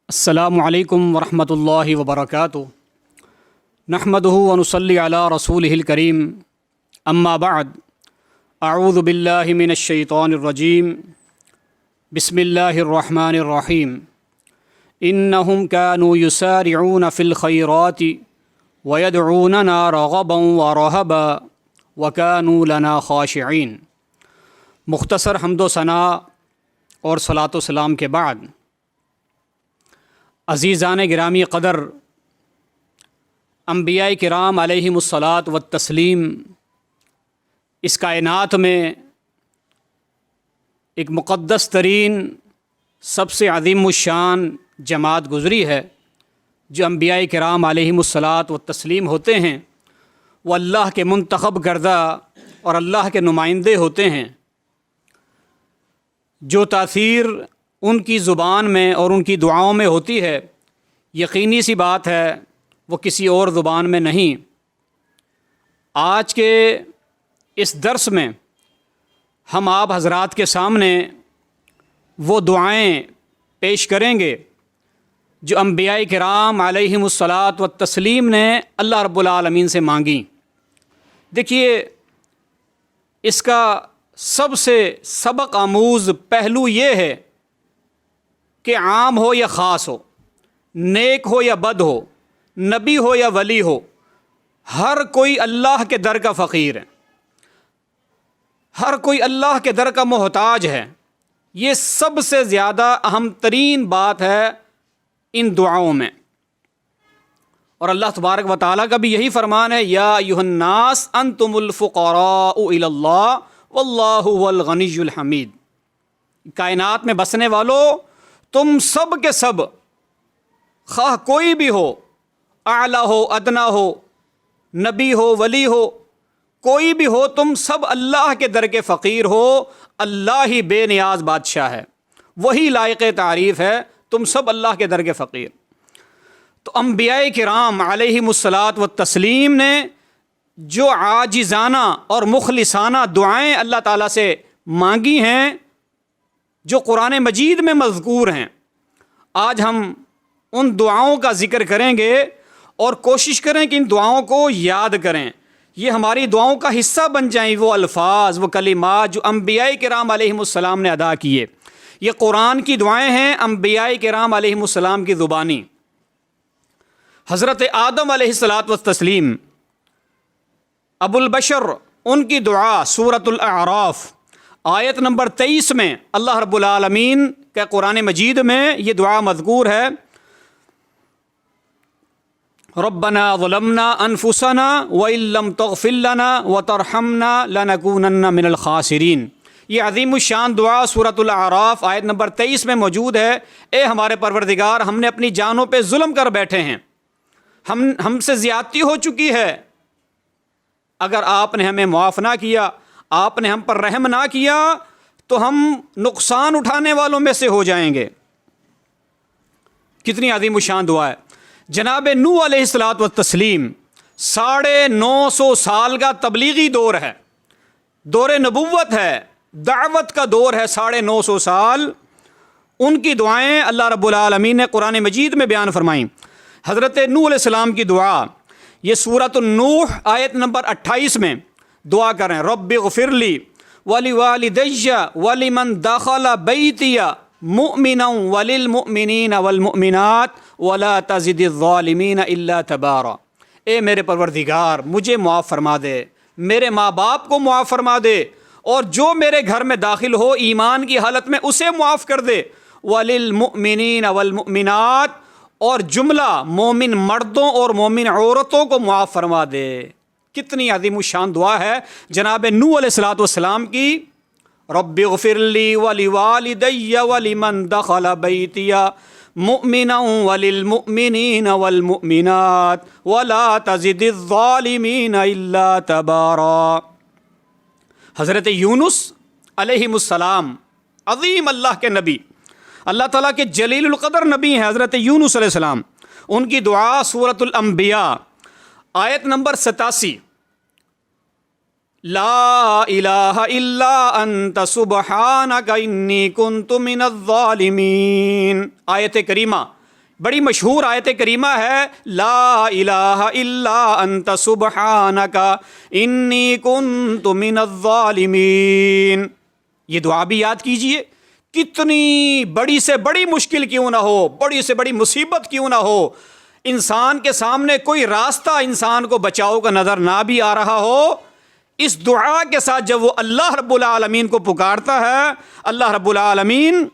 السلام علیکم ورحمۃ اللہ وبرکاتہ نحمدہ ونصلی علی رسولہ الکریم اما بعد اعوذ باللہ من الشیطان الرجیم بسم اللہ الرحمن الرحیم انہم کانوا یسارعون فی الخیرات ویدعوننا رغبا ورہبا وکانوا لنا خاشعین۔ مختصر حمد و ثناء اور صلاۃ و سلام کے بعد عزیزان گرامی قدر، انبیاء کرام علیہم الصلاۃ والتسلیم اس کائنات میں ایک مقدس ترین سب سے عظیم الشان جماعت گزری ہے۔ جو انبیاء کرام علیہم الصلاۃ والتسلیم ہوتے ہیں وہ اللہ کے منتخب کردہ اور اللہ کے نمائندے ہوتے ہیں۔ جو تاثیر ان کی زبان میں اور ان کی دعاؤں میں ہوتی ہے، یقینی سی بات ہے وہ کسی اور زبان میں نہیں۔ آج کے اس درس میں ہم آپ حضرات کے سامنے وہ دعائیں پیش کریں گے جو انبیاء کرام علیہم الصلاۃ والتسلیم نے اللہ رب العالمین سے مانگیں۔ دیکھیے، اس کا سب سے سبق آموز پہلو یہ ہے کہ عام ہو یا خاص ہو، نیک ہو یا بد ہو، نبی ہو یا ولی ہو، ہر کوئی اللہ کے در کا فقیر ہے، ہر کوئی اللہ کے در کا محتاج ہے۔ یہ سب سے زیادہ اہم ترین بات ہے ان دعاؤں میں، اور اللہ تبارک و تعالیٰ کا بھی یہی فرمان ہے، یا ایھا الناس انتم الفقراء الی اللہ واللہ هو الغنی الحمید۔ کائنات میں بسنے والوں، تم سب کے سب، خواہ کوئی بھی ہو، اعلیٰ ہو ادنا ہو، نبی ہو ولی ہو، کوئی بھی ہو، تم سب اللہ کے در کے فقیر ہو۔ اللہ ہی بے نیاز بادشاہ ہے، وہی لائق تعریف ہے، تم سب اللہ کے در کے فقیر۔ تو انبیاء کرام علیہم الصلاۃ والتسلیم نے جو عاجزانہ اور مخلصانہ دعائیں اللہ تعالیٰ سے مانگی ہیں، جو قرآن مجید میں مذکور ہیں، آج ہم ان دعاؤں کا ذکر کریں گے اور کوشش کریں کہ ان دعاؤں کو یاد کریں، یہ ہماری دعاؤں کا حصہ بن جائیں۔ وہ الفاظ، وہ کلمات جو انبیاء کرام علیہم السلام نے ادا کیے، یہ قرآن کی دعائیں ہیں، انبیاء کرام علیہم السلام کی زبانی۔ حضرت آدم علیہ الصلاۃ والتسلیم، ابو البشر، ان کی دعا سورۃ الاعراف آیت نمبر 23 میں اللہ رب العالمین کے قرآن مجید میں یہ دعا مذکور ہے، ربنا ظلمنا انفسنا وان لم تغفر لنا وترحمنا لنکونن من الخاسرین۔ یہ عظیم الشان دعا سورۃ الاعراف آیت نمبر 23 میں موجود ہے۔ اے ہمارے پروردگار، ہم نے اپنی جانوں پہ ظلم کر بیٹھے ہیں، ہم سے زیادتی ہو چکی ہے، اگر آپ نے ہمیں معاف نہ کیا، آپ نے ہم پر رحم نہ کیا، تو ہم نقصان اٹھانے والوں میں سے ہو جائیں گے۔ کتنی عظیم الشان دعا ہے۔ جناب نوح علیہ الصلاۃ والتسلیم، 950 سال کا تبلیغی دور ہے، دور نبوت ہے، دعوت کا دور ہے، 950 سال۔ ان کی دعائیں اللہ رب العالمین نے قرآن مجید میں بیان فرمائیں۔ حضرت نوح علیہ السلام کی دعا، یہ سورۃ النوح آیت نمبر 28 میں دعا کریں، رب اغفر لی ولوالدی ولمن دخل بیتی مؤمنا وللمؤمنین والمؤمنات ولا تزد الظالمین الا تبارا۔ اے میرے پروردگار، مجھے معاف فرما دے، میرے ماں باپ کو معاف فرما دے، اور جو میرے گھر میں داخل ہو ایمان کی حالت میں اسے معاف کر دے، وللمؤمنین والمؤمنات، اور جملہ مومن مردوں اور مومن عورتوں کو معاف فرما دے۔ کتنی عظیم الشان دعا ہے جناب نوح علیہ الصلاۃ والسلام کی، رب اغفر لی ولوالدی ولمن دخل بیتی مؤمنا وللمؤمنین والمؤمنات ولا تزد الظالمین الا تبارا۔ حضرت یونس علیہم السلام، عظیم اللہ کے نبی، اللہ تعالیٰ کے جلیل القدر نبی ہیں حضرت یونس علیہ السلام۔ ان کی دعا سورۃ الانبیاء آیت نمبر 87، لا الہ الا انت سبحانک انی کنت من الظالمین۔ آیت کریمہ بڑی مشہور آیت کریمہ ہے، لا الہ الا انت سبحانک انی کنت من الظالمین. یہ دعا بھی یاد کیجئے. کتنی بڑی سے بڑی مشکل کیوں نہ ہو، بڑی سے بڑی مصیبت کیوں نہ ہو، انسان کے سامنے کوئی راستہ انسان کو بچاؤ کا نظر نہ بھی آ رہا ہو، اس دعا کے ساتھ جب وہ اللہ رب العالمین کو پکارتا ہے، اللہ رب العالمین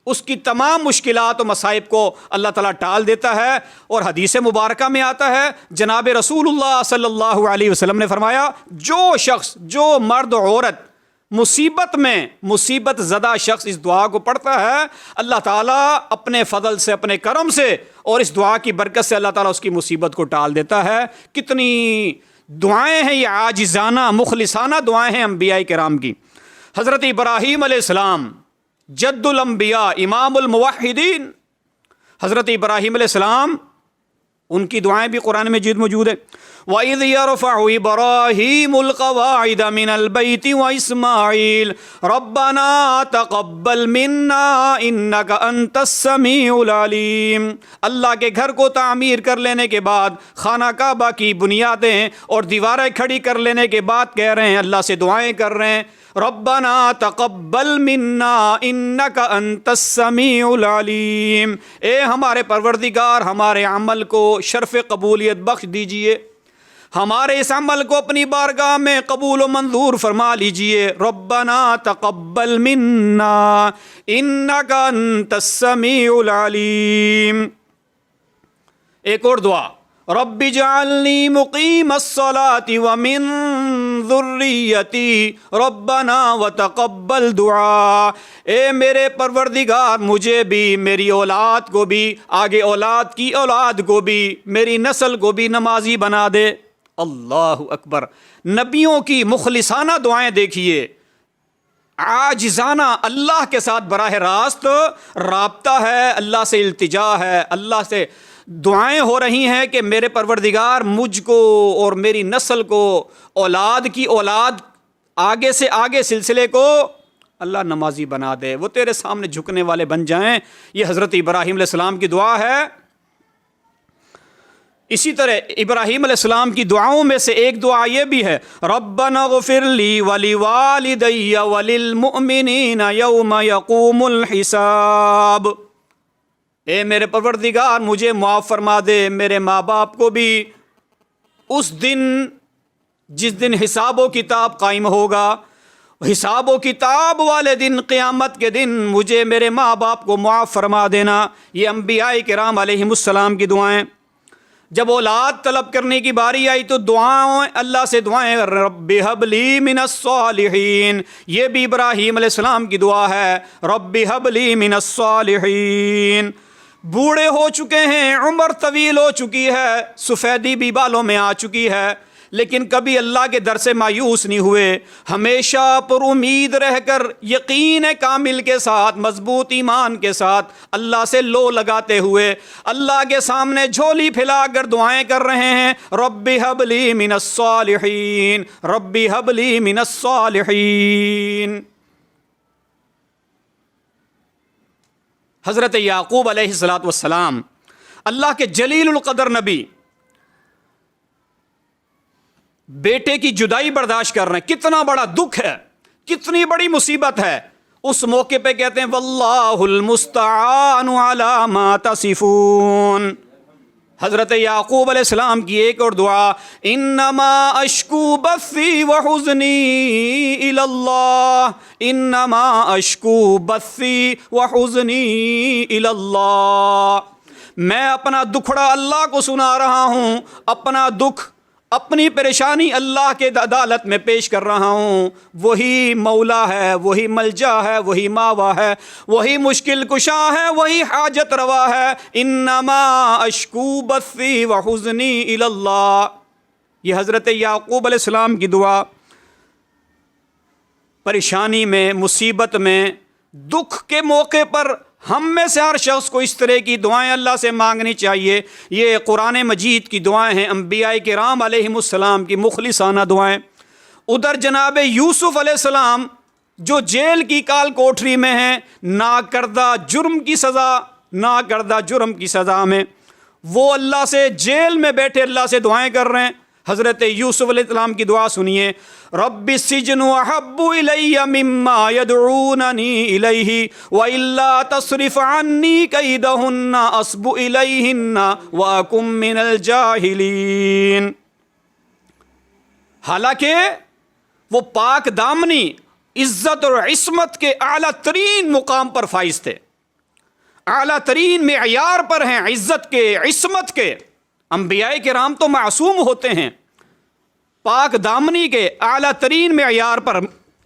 اس کی تمام مشکلات و مصائب کو اللہ تعالیٰ ٹال دیتا ہے. اور حدیث مبارکہ میں آتا ہے، جناب رسول اللہ صلی اللہ علیہ وسلم نے فرمایا، جو شخص، جو مرد و عورت مصیبت زدہ شخص اس دعا کو پڑھتا ہے، اللہ تعالیٰ اپنے فضل سے، اپنے کرم سے اور اس دعا کی برکت سے اللہ تعالیٰ اس کی مصیبت کو ٹال دیتا ہے. کتنی دعائیں ہیں یہ عاجزانہ مخلصانہ دعائیں ہیں انبیاء کرام کی. حضرت ابراہیم علیہ السلام جد الانبیاء امام الموحدین، حضرت ابراہیم علیہ السلام، ان کی دعائیں بھی قرآن مجید موجود ہیں. وَإِذْ يَرْفَعُ إِبْرَاهِيمُ الْقَوَاعِدَ مِنَ الْبَيْتِ وَإِسْمَاعِيلُ رَبَّنَا تَقَبَّلْ مِنَّا إِنَّكَ أَنْتَ السَّمِيعُ الْعَلِيمُ. اللہ کے گھر کو تعمیر کر لینے کے بعد، خانہ کعبہ کی بنیادیں اور دیواریں کھڑی کر لینے کے بعد کہہ رہے ہیں، اللہ سے دعائیں کر رہے ہیں، ربنا تقبل منا انک انت السمیع العلیم. اے ہمارے پروردگار، ہمارے عمل کو شرف قبولیت بخش دیجئے، ہمارے اس عمل کو اپنی بارگاہ میں قبول و منظور فرما لیجئے. ربنا تقبل منا انک انت السمیع العلیم. ایک اور دعا، رب اجعلنی مقیم الصلاۃ ومن ذریتی ربنا وتقبل دعا. اے میرے پروردگار، مجھے بھی، میری اولاد کو بھی، آگے اولاد کی اولاد کو بھی، میری نسل کو بھی نمازی بنا دے. اللہ اکبر. نبیوں کی مخلصانہ دعائیں دیکھیے، عاجزانہ اللہ کے ساتھ براہ راست رابطہ ہے، اللہ سے التجا ہے، اللہ سے دعائیں ہو رہی ہیں کہ میرے پروردگار مجھ کو اور میری نسل کو، اولاد کی اولاد، آگے سے آگے سلسلے کو اللہ نمازی بنا دے، وہ تیرے سامنے جھکنے والے بن جائیں. یہ حضرت ابراہیم علیہ السلام کی دعا ہے. اسی طرح ابراہیم علیہ السلام کی دعاؤں میں سے ایک دعا یہ بھی ہے، ربنا اغفر لی ولوالدی وللمؤمنین یوم یقوم الحساب. اے میرے پروردگار، مجھے معاف فرما دے، میرے ماں باپ کو بھی، اس دن جس دن حساب و کتاب قائم ہوگا، حساب و کتاب والے دن، قیامت کے دن، مجھے میرے ماں باپ کو معاف فرما دینا. یہ انبیاء کرام علیہم السلام کی دعائیں. جب اولاد طلب کرنے کی باری آئی تو دعائیں، اللہ سے دعائیں، رب حب لی من الصالحین. یہ بھی ابراہیم علیہ السلام کی دعا ہے، رب حب لی من الصالحین. بوڑھے ہو چکے ہیں، عمر طویل ہو چکی ہے، سفیدی بھی بالوں میں آ چکی ہے، لیکن کبھی اللہ کے در سے مایوس نہیں ہوئے. ہمیشہ پر امید رہ کر، یقین کامل کے ساتھ، مضبوط ایمان کے ساتھ، اللہ سے لو لگاتے ہوئے اللہ کے سامنے جھولی پھیلا کر دعائیں کر رہے ہیں، رب حب لی من الصالحین، رب حب لی من الصالحین. حضرت یعقوب علیہ السلام، اللہ کے جلیل القدر نبی، بیٹے کی جدائی برداشت کر رہے ہیں. کتنا بڑا دکھ ہے، کتنی بڑی مصیبت ہے. اس موقع پہ کہتے ہیں واللہ المستعان علی ما تصفون. حضرت یعقوب علیہ السلام کی ایک اور دعا، انما اشکو بثی وحزنی الی اللہ، انما اشکو بثی وحزنی الی اللہ. میں اپنا دکھڑا اللہ کو سنا رہا ہوں، اپنا دکھ، اپنی پریشانی اللہ کے عدالت میں پیش کر رہا ہوں. وہی مولا ہے، وہی ملجا ہے، وہی ماوا ہے، وہی مشکل کشا ہے، وہی حاجت روا ہے. انما اشکو بثی وحزنی الی اللہ. یہ حضرت یعقوب علیہ السلام کی دعا. پریشانی میں، مصیبت میں، دکھ کے موقع پر ہم میں سے ہر شخص کو اس طرح کی دعائیں اللہ سے مانگنی چاہیے. یہ قرآن مجید کی دعائیں ہیں، انبیاء کرام علیہم السلام کی مخلصانہ دعائیں. ادھر جناب یوسف علیہ السلام جو جیل کی کال کوٹری میں ہیں، ناکردہ جرم کی سزا نہ کردہ جرم کی سزا میں وہ اللہ سے جیل میں بیٹھے اللہ سے دعائیں کر رہے ہیں۔ حضرت یوسف علیہ السلام کی دعا سنیے، رب السجن احب الی مما یدعوننی الیہ والا تصرف عنی کیدہن اصب الیہن واکن من الجاہلین۔ حالانکہ وہ پاک دامنی عزت اور عصمت کے اعلیٰ ترین مقام پر فائز تھے، اعلیٰ ترین معیار پر ہیں عزت کے، عصمت کے۔ انبیاء کرام تو معصوم ہوتے ہیں پاک دامنی کے اعلیٰ ترین معیار پر،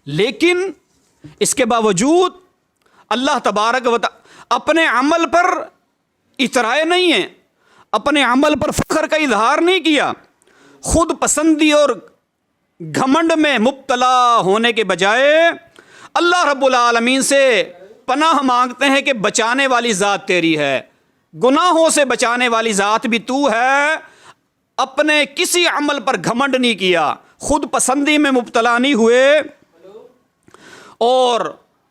لیکن اس کے باوجود اللہ تبارک و تعالی اپنے عمل پر اترائے نہیں ہیں، اپنے عمل پر فخر کا اظہار نہیں کیا، خود پسندی اور گھمنڈ میں مبتلا ہونے کے بجائے اللہ رب العالمین سے پناہ مانگتے ہیں کہ بچانے والی ذات تیری ہے، گناہوں سے بچانے والی ذات بھی تو ہے۔ اپنے کسی عمل پر گھمنڈ نہیں کیا، خود پسندی میں مبتلا نہیں ہوئے، اور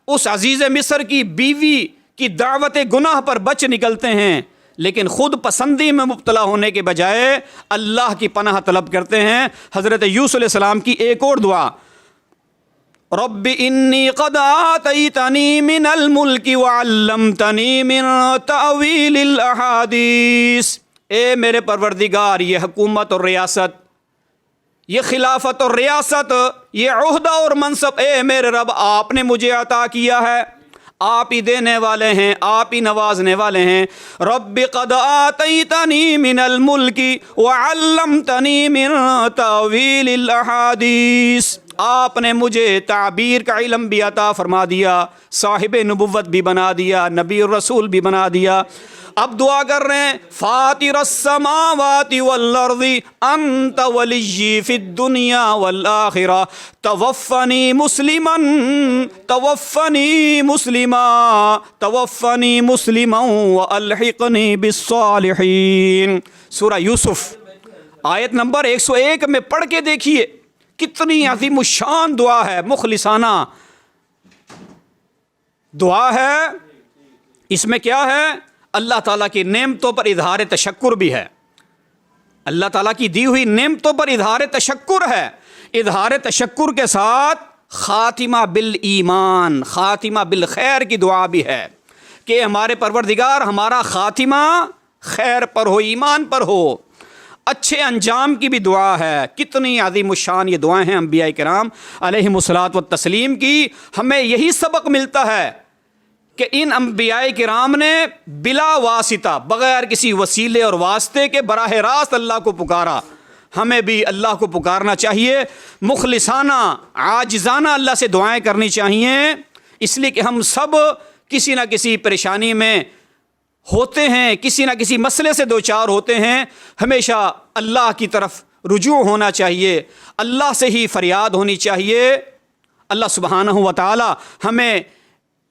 اس عزیز مصر کی بیوی کی دعوت گناہ پر بچ نکلتے ہیں، لیکن خود پسندی میں مبتلا ہونے کے بجائے اللہ کی پناہ طلب کرتے ہیں۔ حضرت یوسف علیہ السلام کی ایک اور دعا، رب انی قد آتیتنی من الملک وعلمتنی من تأویل الاحادیث، اے میرے پروردگار یہ حکومت اور ریاست، یہ خلافت اور ریاست، یہ عہدہ اور منصب اے میرے رب آپ نے مجھے عطا کیا ہے، آپ ہی دینے والے ہیں، آپ ہی نوازنے والے ہیں۔ رب قد آتیتنی من الملک وعلمتنی من تأویل الاحادیث، آپ نے مجھے تعبیر کا علم بھی عطا فرما دیا، صاحب نبوت بھی بنا دیا، نبی الرسول بھی بنا دیا۔ اب دعا کر رہے ہیں، فاطر السماوات والارض انت ولی فی الدنیا والآخرہ توفنی مسلما توفنی مسلما توفنی مسلما والحقنی بالصالحین۔ سورہ یوسف آیت نمبر 101 میں پڑھ کے دیکھیے، کتنی عظیم الشان دعا ہے، مخلصانہ دعا ہے۔ اس میں کیا ہے؟ اللہ تعالیٰ کی نعمتوں پر اظہار تشکر بھی ہے، اللہ تعالیٰ کی دی ہوئی نعمتوں پر اظہار تشکر ہے، اظہار تشکر کے ساتھ خاتمہ بالایمان، خاتمہ بالخیر کی دعا بھی ہے کہ ہمارے پروردگار ہمارا خاتمہ خیر پر ہو، ایمان پر ہو، اچھے انجام کی بھی دعا ہے۔ کتنی عظیم الشان یہ دعائیں ہیں انبیاء کرام علیہم الصلاۃ والتسلیم کی۔ ہمیں یہی سبق ملتا ہے کہ ان انبیاء کرام نے بلا واسطہ، بغیر کسی وسیلے اور واسطے کے براہ راست اللہ کو پکارا۔ ہمیں بھی اللہ کو پکارنا چاہیے، مخلصانہ عاجزانہ اللہ سے دعائیں کرنی چاہیے، اس لیے کہ ہم سب کسی نہ کسی پریشانی میں ہوتے ہیں، کسی نہ کسی مسئلے سے دوچار ہوتے ہیں۔ ہمیشہ اللہ کی طرف رجوع ہونا چاہیے، اللہ سے ہی فریاد ہونی چاہیے۔ اللہ سبحانہ و تعالی ہمیں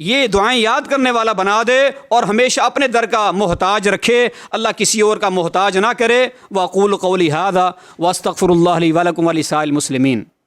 یہ دعائیں یاد کرنے والا بنا دے اور ہمیشہ اپنے در کا محتاج رکھے، اللہ کسی اور کا محتاج نہ کرے۔ وَأَقُولُ قَوْلِي هَذَا وَأَسْتَغْفِرُ اللَّهَ لِي وَلَكُمْ وَلِسَائِرِ الْمُسْلِمِينَ۔